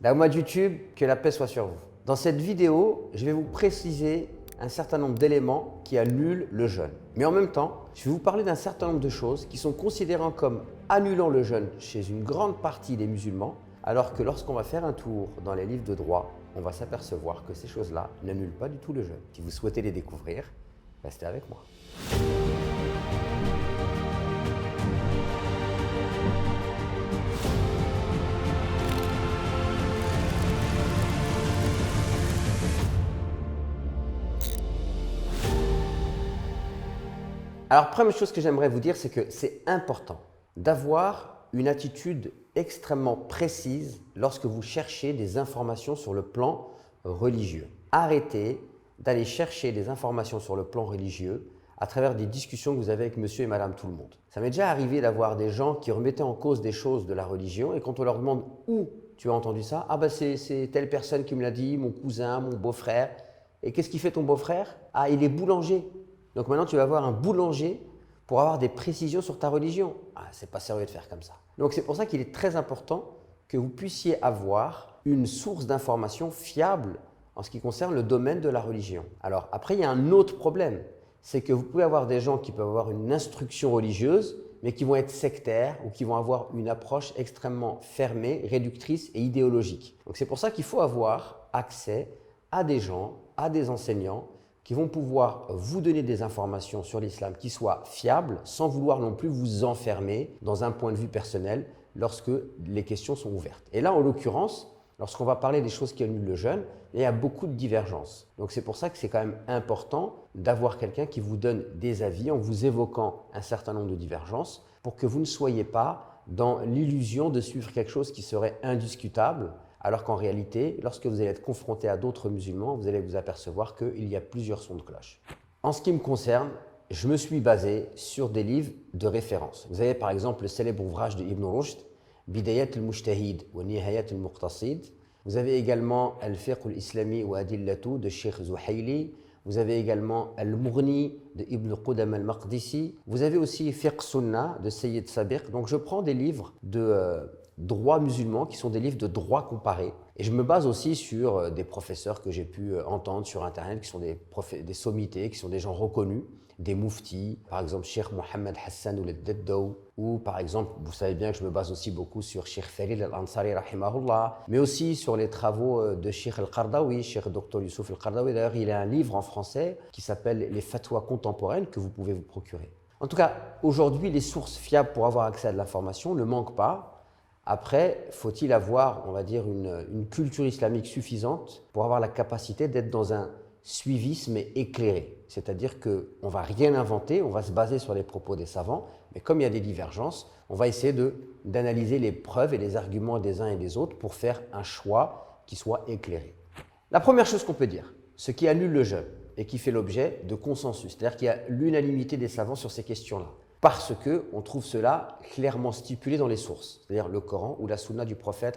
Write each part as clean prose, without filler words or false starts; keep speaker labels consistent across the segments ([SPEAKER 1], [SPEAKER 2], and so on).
[SPEAKER 1] La Oumma de YouTube, que la paix soit sur vous. Dans cette vidéo, je vais vous préciser un certain nombre d'éléments qui annulent le jeûne. Mais en même temps, je vais vous parler d'un certain nombre de choses qui sont considérées comme annulant le jeûne chez une grande partie des musulmans, alors que lorsqu'on va faire un tour dans les livres de droit, on va s'apercevoir que ces choses-là n'annulent pas du tout le jeûne. Si vous souhaitez les découvrir, restez avec moi. Alors, première chose que j'aimerais vous dire, c'est que c'est important d'avoir une attitude extrêmement précise lorsque vous cherchez des informations sur le plan religieux. Arrêtez d'aller chercher des informations sur le plan religieux à travers des discussions que vous avez avec monsieur et madame tout le monde. Ça m'est déjà arrivé d'avoir des gens qui remettaient en cause des choses de la religion et quand on leur demande où tu as entendu ça, ah ben c'est telle personne qui me l'a dit, mon cousin, mon beau-frère. Et qu'est-ce qu'il fait ton beau-frère? Ah, il est boulanger. Donc maintenant, tu vas voir un boulanger pour avoir des précisions sur ta religion. Ah, c'est pas sérieux de faire comme ça. Donc c'est pour ça qu'il est très important que vous puissiez avoir une source d'information fiable en ce qui concerne le domaine de la religion. Alors après, il y a un autre problème. C'est que vous pouvez avoir des gens qui peuvent avoir une instruction religieuse, mais qui vont être sectaires ou qui vont avoir une approche extrêmement fermée, réductrice et idéologique. Donc c'est pour ça qu'il faut avoir accès à des gens, à des enseignants qui vont pouvoir vous donner des informations sur l'islam qui soient fiables sans vouloir non plus vous enfermer dans un point de vue personnel lorsque les questions sont ouvertes. Et là, en l'occurrence, lorsqu'on va parler des choses qui annulent le jeûne, il y a beaucoup de divergences. Donc c'est pour ça que c'est quand même important d'avoir quelqu'un qui vous donne des avis en vous évoquant un certain nombre de divergences pour que vous ne soyez pas dans l'illusion de suivre quelque chose qui serait indiscutable, alors qu'en réalité, lorsque vous allez être confronté à d'autres musulmans, vous allez vous apercevoir qu'il y a plusieurs sons de cloche. En ce qui me concerne, je me suis basé sur des livres de référence. Vous avez par exemple le célèbre ouvrage de Ibn Rushd, Bidayat al-Mujtahid wa Nihayat al-Muqtasid. Vous avez également Al-Fiqh al-Islami wa Adillatu de Sheikh Zuhayli. Vous avez également Al-Mughni de Ibn Qudam al-Maqdisi. Vous avez aussi Fiqh Sunnah de Sayyid Sabiq. Donc je prends des livres de droit musulman qui sont des livres de droit comparé. Et je me base aussi sur des professeurs que j'ai pu entendre sur Internet, qui sont des sommités, qui sont des gens reconnus, des mouftis, par exemple Cheikh Mohammed Hassan al-Daddaw, ou par exemple, vous savez bien que je me base aussi beaucoup sur Cheikh Farid al-Ansari rahimahullah, mais aussi sur les travaux de Cheikh al-Qardawi, Cheikh Dr Youssouf al-Qardawi. D'ailleurs, il a un livre en français qui s'appelle Les fatwas contemporaines que vous pouvez vous procurer. En tout cas, aujourd'hui, les sources fiables pour avoir accès à de l'information ne manquent pas. Après, faut-il avoir, on va dire, une culture islamique suffisante pour avoir la capacité d'être dans un suivisme éclairé. C'est-à-dire qu'on ne va rien inventer, on va se baser sur les propos des savants, mais comme il y a des divergences, on va essayer d'analyser les preuves et les arguments des uns et des autres pour faire un choix qui soit éclairé. La première chose qu'on peut dire, ce qui annule le jeûne et qui fait l'objet de consensus, c'est-à-dire qu'il y a l'unanimité des savants sur ces questions-là. Parce qu'on trouve cela clairement stipulé dans les sources, c'est-à-dire le Coran ou la Sunna du prophète,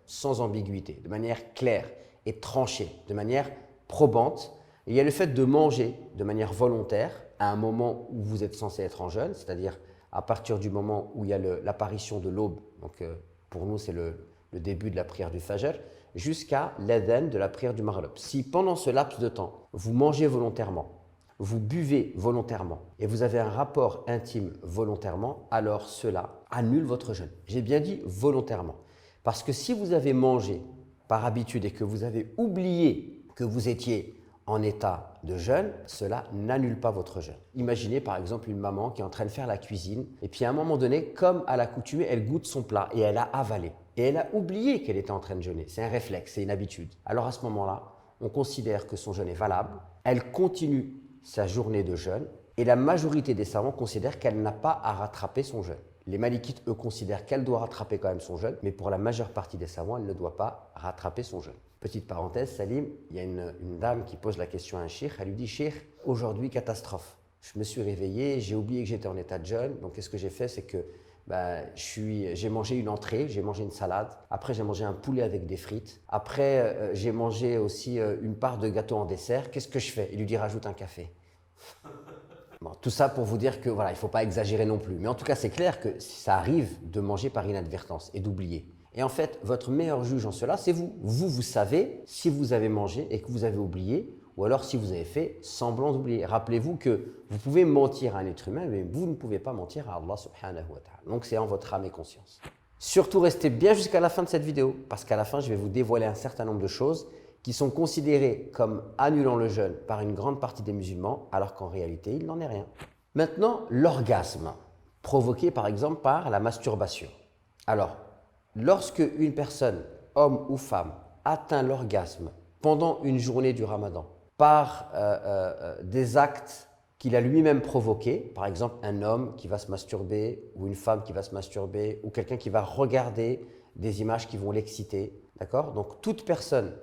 [SPEAKER 1] sans ambiguïté, de manière claire et tranchée, de manière probante. Et il y a le fait de manger de manière volontaire à un moment où vous êtes censé être en jeûne, c'est-à-dire à partir du moment où il y a l'apparition de l'aube, donc pour nous c'est le début de la prière du Fajr, jusqu'à l'adhan de la prière du Maghrib. Si pendant ce laps de temps, vous mangez volontairement, vous buvez volontairement et vous avez un rapport intime volontairement, alors cela annule votre jeûne. J'ai bien dit volontairement. Parce que si vous avez mangé par habitude et que vous avez oublié que vous étiez en état de jeûne, cela n'annule pas votre jeûne. Imaginez par exemple une maman qui est en train de faire la cuisine et puis à un moment donné, comme à l'accoutumée, elle goûte son plat et elle a avalé. Et elle a oublié qu'elle était en train de jeûner. C'est un réflexe, c'est une habitude. Alors à ce moment-là, on considère que son jeûne est valable. Elle continue sa journée de jeûne et la majorité des savants considèrent qu'elle n'a pas à rattraper son jeûne. Les malikites, eux, considèrent qu'elle doit rattraper quand même son jeûne, mais pour la majeure partie des savants, elle ne doit pas rattraper son jeûne. Petite parenthèse, Salim, il y a une dame qui pose la question à un cheikh, elle lui dit « Cheikh, aujourd'hui, catastrophe. Je me suis réveillé, j'ai oublié que j'étais en état de jeûne, donc qu'est-ce que j'ai fait, c'est que j'ai mangé une entrée, j'ai mangé une salade, après j'ai mangé un poulet avec des frites, après j'ai mangé aussi une part de gâteau en dessert, qu'est-ce que je fais ?» Il lui dit « Rajoute un café. » Bon, tout ça pour vous dire que voilà, il ne faut pas exagérer non plus. Mais en tout cas, c'est clair que ça arrive de manger par inadvertance et d'oublier. Et en fait, votre meilleur juge en cela, c'est vous. Vous savez si vous avez mangé et que vous avez oublié, ou alors si vous avez fait semblant d'oublier. Rappelez-vous que vous pouvez mentir à un être humain, mais vous ne pouvez pas mentir à Allah subhanahu wa ta'ala. Donc c'est en votre âme et conscience. Surtout, restez bien jusqu'à la fin de cette vidéo, parce qu'à la fin, je vais vous dévoiler un certain nombre de choses qui sont considérées comme annulant le jeûne par une grande partie des musulmans, alors qu'en réalité, il n'en est rien. Maintenant, l'orgasme, provoqué par exemple par la masturbation. Alors, lorsque une personne, homme ou femme, atteint l'orgasme pendant une journée du Ramadan, par des actes qu'il a lui-même provoqués, par exemple un homme qui va se masturber ou une femme qui va se masturber ou quelqu'un qui va regarder des images qui vont l'exciter, d'accord? Donc toute personne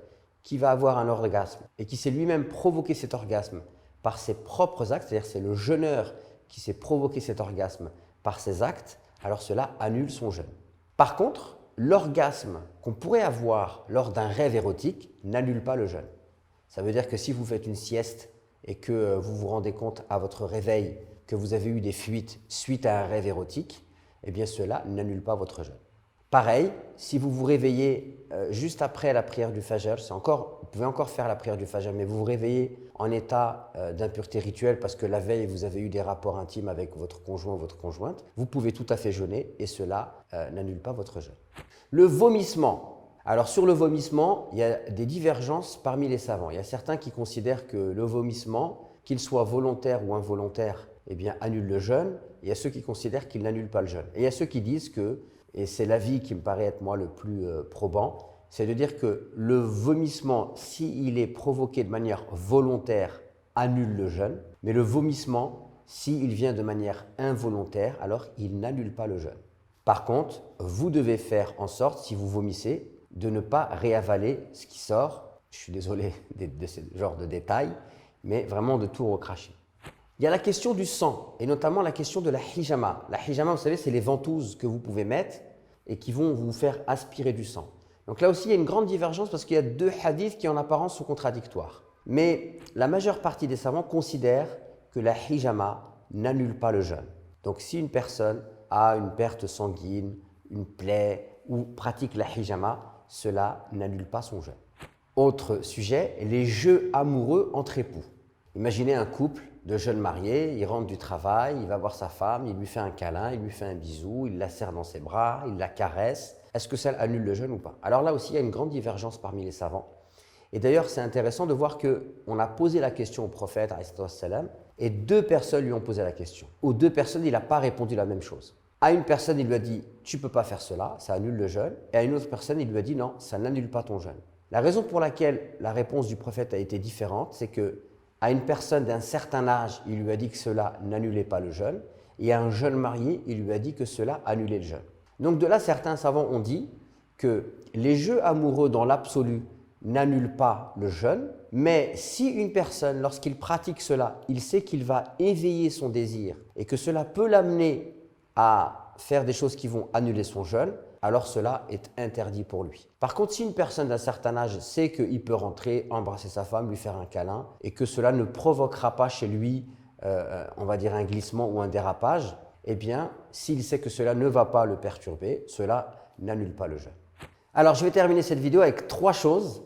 [SPEAKER 1] qui va avoir un orgasme et qui s'est lui-même provoqué cet orgasme par ses propres actes, c'est-à-dire c'est le jeûneur qui s'est provoqué cet orgasme par ses actes, alors cela annule son jeûne. Par contre, l'orgasme qu'on pourrait avoir lors d'un rêve érotique n'annule pas le jeûne. Ça veut dire que si vous faites une sieste et que vous vous rendez compte à votre réveil que vous avez eu des fuites suite à un rêve érotique, eh bien cela n'annule pas votre jeûne. Pareil, si vous vous réveillez juste après la prière du Fajr, vous pouvez encore faire la prière du Fajr, mais vous vous réveillez en état d'impureté rituelle parce que la veille vous avez eu des rapports intimes avec votre conjoint ou votre conjointe, vous pouvez tout à fait jeûner et cela n'annule pas votre jeûne. Le vomissement. Alors sur le vomissement, il y a des divergences parmi les savants. Il y a certains qui considèrent que le vomissement, qu'il soit volontaire ou involontaire, eh bien, annule le jeûne. Et il y a ceux qui considèrent qu'il n'annule pas le jeûne. Et il y a ceux qui disent que, et c'est l'avis qui me paraît être moi le plus probant, c'est de dire que le vomissement, s'il est provoqué de manière volontaire, annule le jeûne. Mais le vomissement, s'il vient de manière involontaire, alors il n'annule pas le jeûne. Par contre, vous devez faire en sorte, si vous vomissez, de ne pas réavaler ce qui sort. Je suis désolé de ce genre de détails, mais vraiment de tout recracher. Il y a la question du sang, et notamment la question de la hijama. La hijama, vous savez, c'est les ventouses que vous pouvez mettre et qui vont vous faire aspirer du sang. Donc là aussi, il y a une grande divergence parce qu'il y a deux hadiths qui en apparence sont contradictoires. Mais la majeure partie des savants considèrent que la hijama n'annule pas le jeûne. Donc si une personne a une perte sanguine, une plaie ou pratique la hijama, cela n'annule pas son jeûne. Autre sujet, les jeux amoureux entre époux. Imaginez un couple de jeunes mariés, il rentre du travail, il va voir sa femme, il lui fait un câlin, il lui fait un bisou, il la serre dans ses bras, il la caresse. Est-ce que ça annule le jeûne ou pas? Alors là aussi, il y a une grande divergence parmi les savants. Et d'ailleurs, c'est intéressant de voir qu'on a posé la question au prophète, et deux personnes lui ont posé la question. Aux deux personnes, il n'a pas répondu la même chose. À une personne, il lui a dit « tu ne peux pas faire cela, ça annule le jeûne ». Et à une autre personne, il lui a dit « non, ça n'annule pas ton jeûne ». La raison pour laquelle la réponse du prophète a été différente, c'est qu'à une personne d'un certain âge, il lui a dit que cela n'annulait pas le jeûne. Et à un jeune marié, il lui a dit que cela annulait le jeûne. Donc de là, certains savants ont dit que les jeux amoureux dans l'absolu n'annulent pas le jeûne, mais si une personne, lorsqu'il pratique cela, il sait qu'il va éveiller son désir et que cela peut l'amener à faire des choses qui vont annuler son jeûne, alors cela est interdit pour lui. Par contre, si une personne d'un certain âge sait qu'il peut rentrer, embrasser sa femme, lui faire un câlin, et que cela ne provoquera pas chez lui, on va dire un glissement ou un dérapage, eh bien, s'il sait que cela ne va pas le perturber, cela n'annule pas le jeûne. Alors, je vais terminer cette vidéo avec trois choses.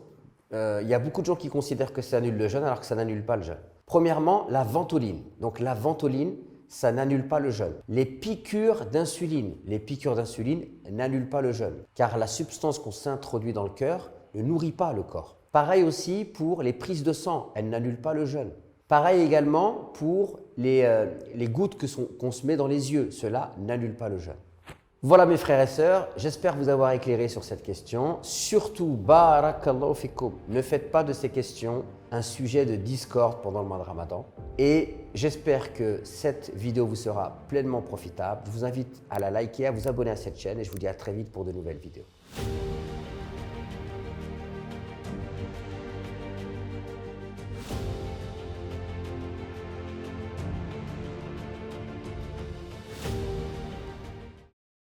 [SPEAKER 1] Il y a beaucoup de gens qui considèrent que ça annule le jeûne alors que ça n'annule pas le jeûne. Premièrement, la ventoline. Donc la ventoline, ça n'annule pas le jeûne. Les piqûres d'insuline n'annulent pas le jeûne, car la substance qu'on s'introduit dans le cœur ne nourrit pas le corps. Pareil aussi pour les prises de sang, elles n'annulent pas le jeûne. Pareil également pour les gouttes qu'on se met dans les yeux, cela n'annule pas le jeûne. Voilà mes frères et sœurs, j'espère vous avoir éclairé sur cette question. Surtout, barakallahu fikoum, ne faites pas de ces questions un sujet de discorde pendant le mois de Ramadan. Et j'espère que cette vidéo vous sera pleinement profitable. Je vous invite à la liker, à vous abonner à cette chaîne et je vous dis à très vite pour de nouvelles vidéos.